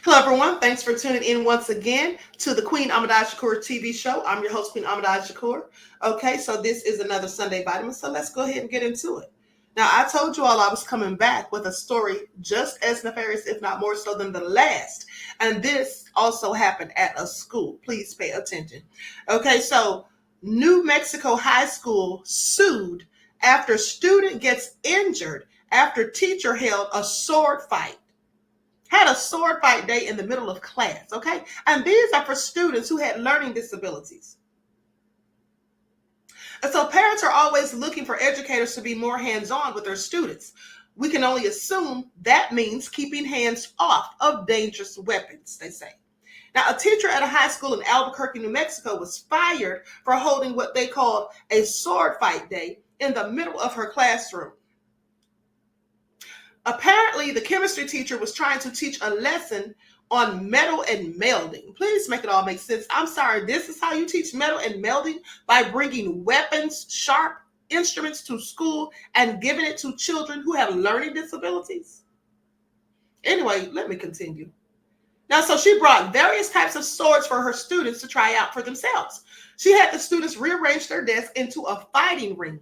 Hello, everyone. Thanks for tuning in once again to the Queen Ahmadiyyah Shakur TV show. I'm your host, Queen Ahmadiyyah Shakur. Okay, so this is another Sunday vitamin, so let's go ahead and get into it. Now, I told you all I was coming back with a story just as nefarious, if not more so than the last. And this also happened at a school. Please pay attention. Okay, so New Mexico High School sued after student gets injured after teacher held a sword fight. Had a sword fight day in the middle of class, okay? And these are for students who had learning disabilities. And so parents are always looking for educators to be more hands-on with their students. We can only assume that means keeping hands off of dangerous weapons, they say. Now, a teacher at a high school in Albuquerque, New Mexico was fired for holding what they called a sword fight day in the middle of her classroom. Apparently, the chemistry teacher was trying to teach a lesson on metal and melding. Please make it all make sense. I'm sorry, this is how you teach metal and melding? By bringing weapons, sharp instruments to school and giving it to children who have learning disabilities? Anyway, let me continue. Now, so she brought various types of swords for her students to try out for themselves. She had the students rearrange their desks into a fighting ring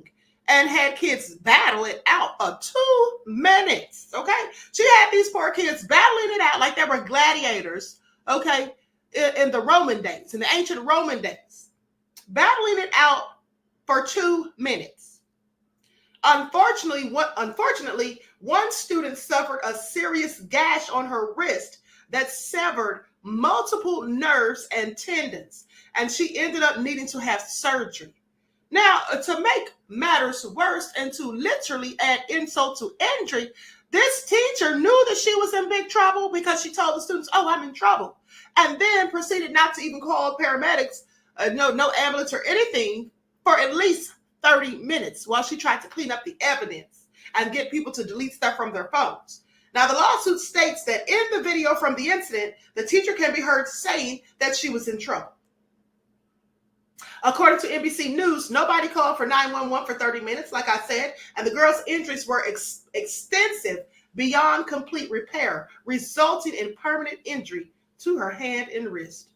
and had kids battle it out for 2 minutes, okay? She had these poor kids battling it out like they were gladiators, okay, in the Roman days, in the ancient Roman days, battling it out for 2 minutes. Unfortunately, one student suffered a serious gash on her wrist that severed multiple nerves and tendons, and she ended up needing to have surgery. Now, to make matters worse and to literally add insult to injury, this teacher knew that she was in big trouble because she told the students, oh, I'm in trouble, and then proceeded not to even call paramedics, no ambulance or anything for at least 30 minutes while she tried to clean up the evidence and get people to delete stuff from their phones. Now, the lawsuit states that in the video from the incident, the teacher can be heard saying that she was in trouble. According to NBC News, nobody called for 911 for 30 minutes, like I said, and the girl's injuries were extensive beyond complete repair, resulting in permanent injury to her hand and wrist.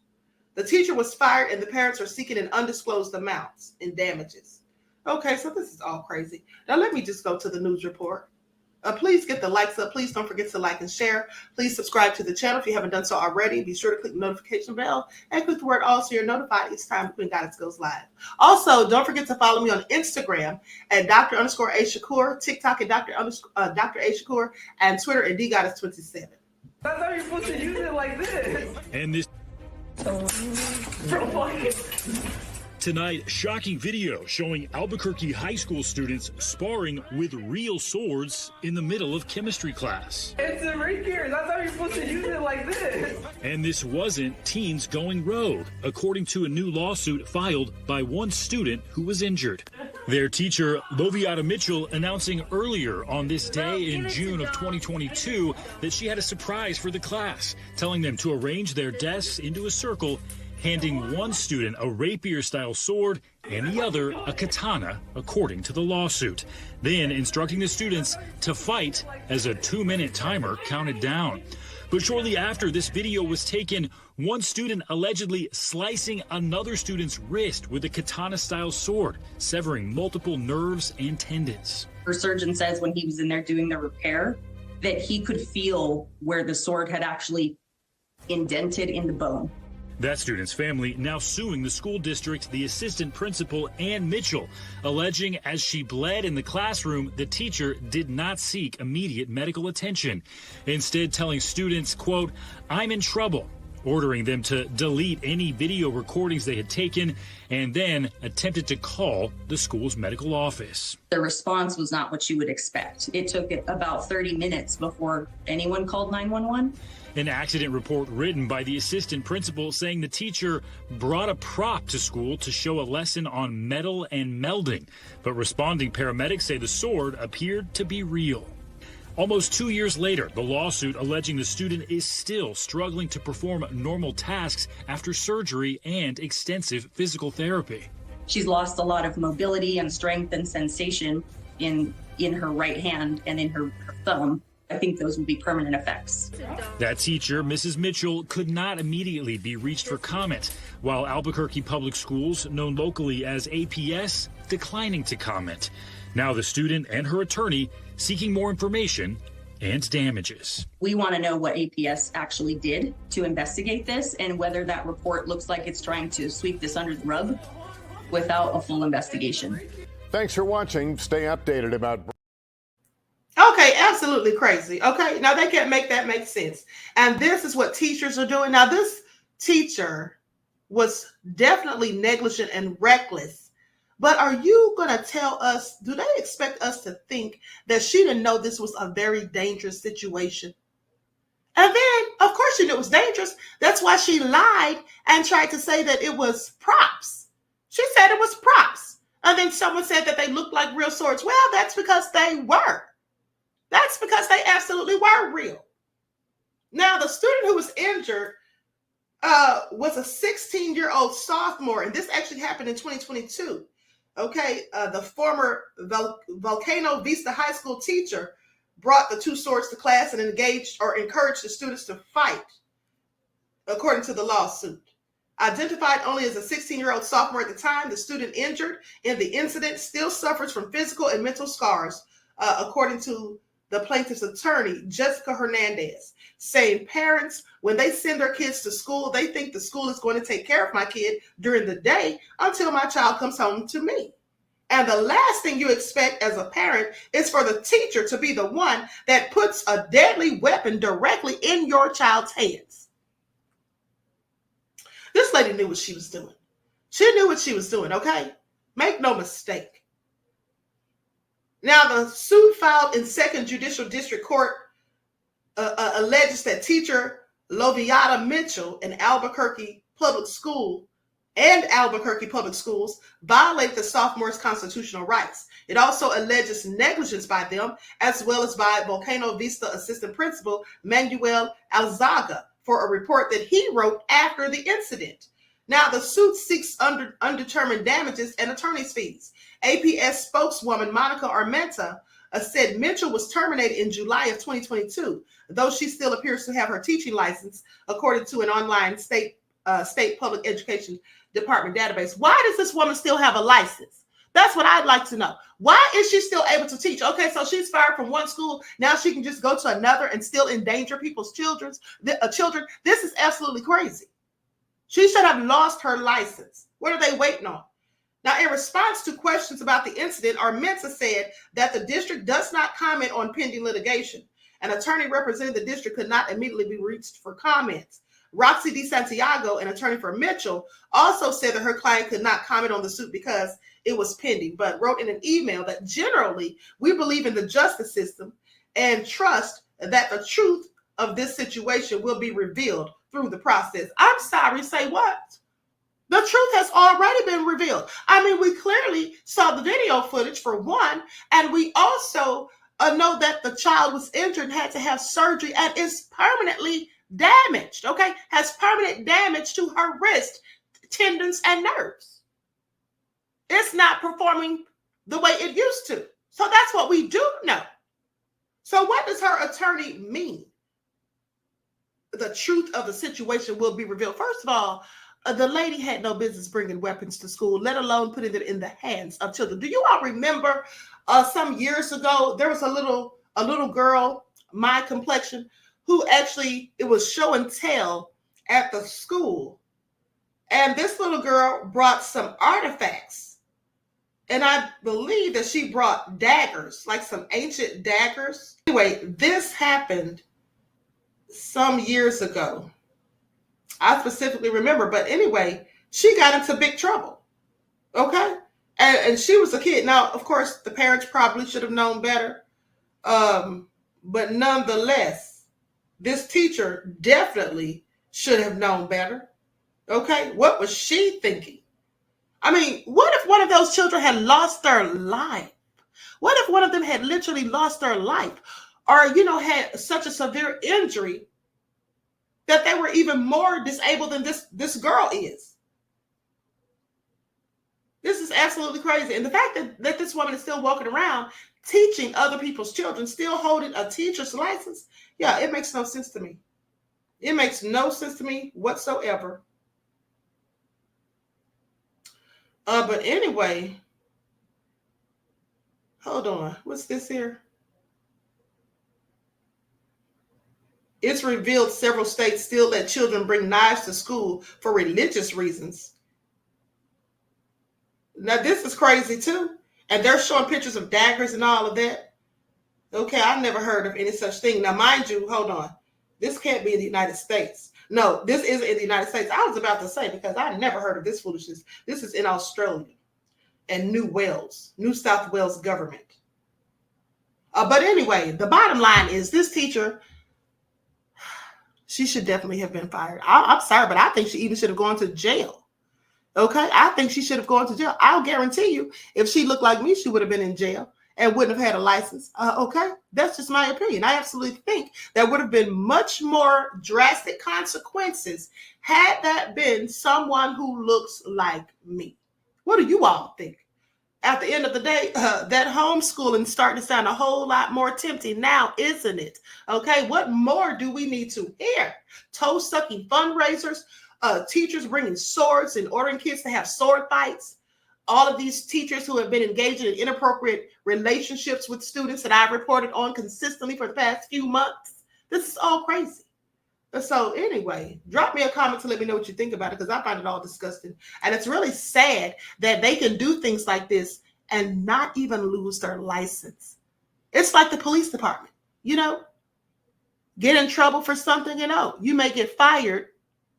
The teacher was fired, and the parents are seeking an undisclosed amount in damages. Okay, so this is all crazy. Now, let me just go to the news report. Please get the likes up. Please don't forget to like and share. Please subscribe to the channel if you haven't done so already. Be sure to click the notification bell and click the word all so you're notified each time Queen Goddess goes live. Also, don't forget to follow me on Instagram at Dr._A_Shakur, TikTok at Dr. A Shakur, and Twitter at DGoddess27. That's how you're supposed to use it like this. And this tonight, shocking video showing Albuquerque high school students sparring with real swords in the middle of chemistry class. It's right here. That's how you're supposed to use it like this. And this wasn't teens going rogue, according to a new lawsuit filed by one student who was injured. Their teacher, Loviata Mitchell, announcing earlier on this day in June of 2022 that she had a surprise for the class, telling them to arrange their desks into a circle, handing one student a rapier-style sword and the other a katana, according to the lawsuit. Then instructing the students to fight as a 2-minute timer counted down. But shortly after this video was taken, one student allegedly slicing another student's wrist with a katana-style sword, severing multiple nerves and tendons. Her surgeon says when he was in there doing the repair that he could feel where the sword had actually indented in the bone. That student's family now suing the school district, the assistant principal, and Mitchell, alleging as she bled in the classroom, the teacher did not seek immediate medical attention, instead telling students, quote, "I'm in trouble," ordering them to delete any video recordings they had taken, and then attempted to call the school's medical office. The response was not what you would expect. It took about 30 minutes before anyone called 911. An accident report written by the assistant principal saying the teacher brought a prop to school to show a lesson on metal and melding, but responding paramedics say the sword appeared to be real. Almost 2 years later, the lawsuit alleging the student is still struggling to perform normal tasks after surgery and extensive physical therapy. She's lost a lot of mobility and strength and sensation in her right hand and in her thumb, I think those will be permanent effects. That teacher, Mrs. Mitchell, could not immediately be reached for comment, while Albuquerque Public Schools, known locally as APS, declining to comment. Now the student and her attorney seeking more information and damages. We want to know what APS actually did to investigate this and whether that report looks like it's trying to sweep this under the rug without a full investigation. Thanks for watching. Stay updated about... Okay, absolutely crazy. Okay, now they can't make that make sense. And this is what teachers are doing. Now, this teacher was definitely negligent and reckless. But are you going to tell us, do they expect us to think that she didn't know this was a very dangerous situation? And then, of course, she knew it was dangerous. That's why she lied and tried to say that it was props. She said it was props. And then someone said that they looked like real swords. Well, that's because they were. That's because they absolutely were real. Now, the student who was injured was a 16-year-old sophomore, and this actually happened in 2022. Okay, the former Volcano Vista High School teacher brought the two swords to class and engaged or encouraged the students to fight, according to the lawsuit. Identified only as a 16-year-old sophomore at the time, the student injured in the incident still suffers from physical and mental scars, according to the plaintiff's attorney, Jessica Hernandez, saying parents, when they send their kids to school, they think the school is going to take care of my kid during the day until my child comes home to me. And the last thing you expect as a parent is for the teacher to be the one that puts a deadly weapon directly in your child's hands. This lady knew what she was doing. She knew what she was doing, okay? Make no mistake. Now, the suit filed in 2nd Judicial District Court alleges that teacher Loviata Mitchell in Albuquerque Public Schools violate the sophomores' constitutional rights. It also alleges negligence by them, as well as by Volcano Vista Assistant Principal Manuel Alzaga for a report that he wrote after the incident. Now, the suit seeks undetermined damages and attorney's fees. APS spokeswoman Monica Armenta said Mitchell was terminated in July of 2022, though she still appears to have her teaching license, according to an online state public education department database. Why does this woman still have a license? That's what I'd like to know. Why is she still able to teach? Okay, so she's fired from one school. Now she can just go to another and still endanger people's children. This is absolutely crazy. She should have lost her license. What are they waiting on? Now, in response to questions about the incident, Armenta said that the district does not comment on pending litigation. An attorney representing the district could not immediately be reached for comments. Roxy DeSantiago, an attorney for Mitchell, also said that her client could not comment on the suit because it was pending, but wrote in an email that generally we believe in the justice system and trust that the truth of this situation will be revealed through the process. I'm sorry, say what? The truth has already been revealed. I mean, we clearly saw the video footage for one, and we also know that the child was injured and had to have surgery and is permanently damaged, okay? Has permanent damage to her wrist, tendons, and nerves. It's not performing the way it used to. So that's what we do know. So what does her attorney mean? The truth of the situation will be revealed. First of all, the lady had no business bringing weapons to school, let alone putting it in the hands of children. Do you all remember some years ago, there was a little girl, my complexion, who actually, it was show and tell at the school. And this little girl brought some artifacts. And I believe that she brought daggers, like some ancient daggers. Anyway, this happened some years ago. I specifically remember, but anyway, she got into big trouble. Okay? And she was a kid. Now, of course, the parents probably should have known better. But nonetheless, this teacher definitely should have known better. Okay? What was she thinking? I mean, what if one of those children had lost their life? What if one of them had literally lost their life? Or, had such a severe injury that they were even more disabled than this girl is. This is absolutely crazy. And the fact that this woman is still walking around teaching other people's children, still holding a teacher's license. Yeah, it makes no sense to me. It makes no sense to me whatsoever. But anyway, hold on. What's this here? It's revealed several states still let children bring knives to school for religious reasons. Now, this is crazy too. And they're showing pictures of daggers and all of that. Okay, I've never heard of any such thing. Now, mind you, hold on. This can't be in the United States. No, this isn't in the United States. I was about to say, because I never heard of this foolishness. This is in Australia and New South Wales government. But anyway, the bottom line is this teacher, she should definitely have been fired. I'm sorry, but I think she even should have gone to jail. Okay, I think she should have gone to jail. I'll guarantee you, if she looked like me, she would have been in jail and wouldn't have had a license. Okay, that's just my opinion. I absolutely think there would have been much more drastic consequences had that been someone who looks like me. What do you all think? At the end of the day, that homeschooling starting to sound a whole lot more tempting now, isn't it? Okay, what more do we need to hear? Toe-sucking fundraisers, teachers bringing swords and ordering kids to have sword fights. All of these teachers who have been engaged in inappropriate relationships with students that I've reported on consistently for the past few months. This is all crazy. So anyway, drop me a comment to let me know what you think about it, because I find it all disgusting. And it's really sad that they can do things like this and not even lose their license. It's like the police department, get in trouble for something, you may get fired.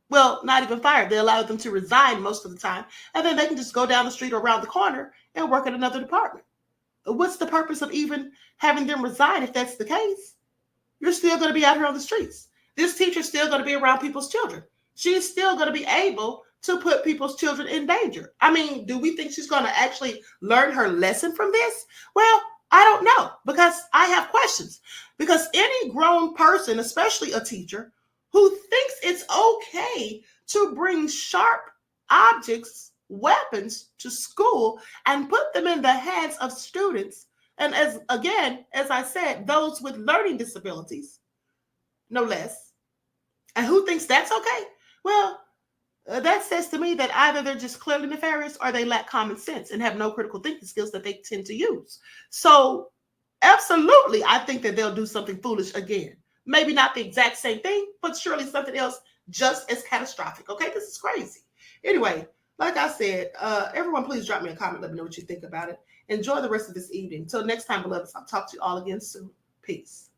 Well, not even fired. They allow them to resign most of the time. And then they can just go down the street or around the corner and work at another department. What's the purpose of even having them resign if that's the case? You're still going to be out here on the streets. This teacher's still going to be around people's children. She's still going to be able to put people's children in danger. I mean, do we think she's going to actually learn her lesson from this? Well, I don't know, because I have questions. Because any grown person, especially a teacher, who thinks it's okay to bring sharp objects, weapons to school and put them in the hands of students, and as I said, those with learning disabilities, no less. And who thinks that's okay? Well, that says to me that either they're just clearly nefarious or they lack common sense and have no critical thinking skills that they tend to use. So absolutely, I think that they'll do something foolish again. Maybe not the exact same thing, but surely something else just as catastrophic. Okay, this is crazy. Anyway, like I said, everyone please drop me a comment. Let me know what you think about it. Enjoy the rest of this evening. Until next time, beloveds, I'll talk to you all again soon. Peace.